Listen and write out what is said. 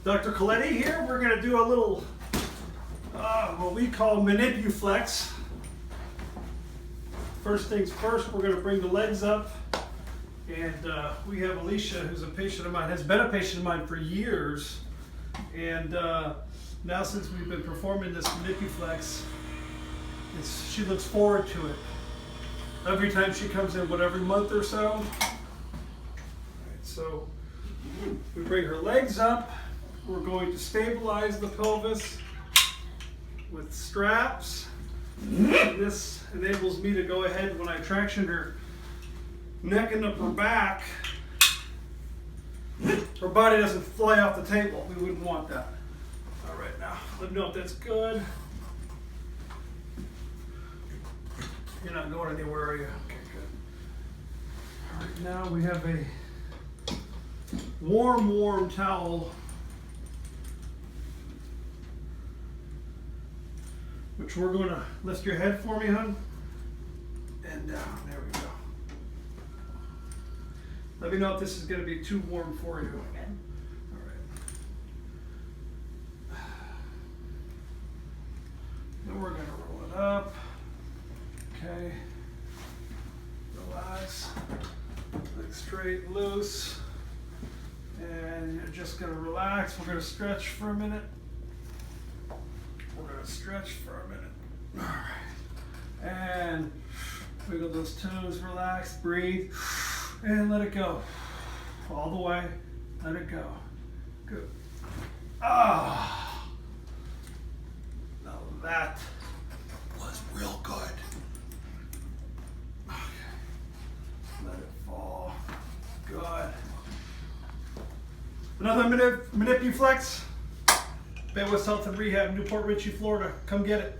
Dr. Coletti here. We're going to do a little, what we call Manipuflex. First things first, we're going to bring the legs up. And we have Alicia, who's a patient of mine, has been a patient of mine for years. And now since we've been performing this Manipuflex, she looks forward to it. Every time she comes in, every month or so. All right, so we bring her legs up. We're going to stabilize the pelvis with straps. And this enables me to go ahead when I traction her neck and up her back. Her body doesn't fly off the table. We wouldn't want that. All right, now let me know if that's good. You're not going anywhere, are you? Okay, good. All right, now we have a warm towel, which we're going to lift your head for me, hon, and down. There we go. Let me know if this is going to be too warm for you. Okay. All right. Then we're going to roll it up. Okay. Relax. Legs straight, loose. And you're just going to relax. We're going to stretch for a minute. We're going to stretch for a minute. All right. And wiggle those toes, relax, breathe, and let it go. All the way. Let it go. Good. Ah. Now that was real good. Okay. Let it fall. Good. Another Manipuflex. Baywest Health Rehab, Newport Richey, Florida. Come get it.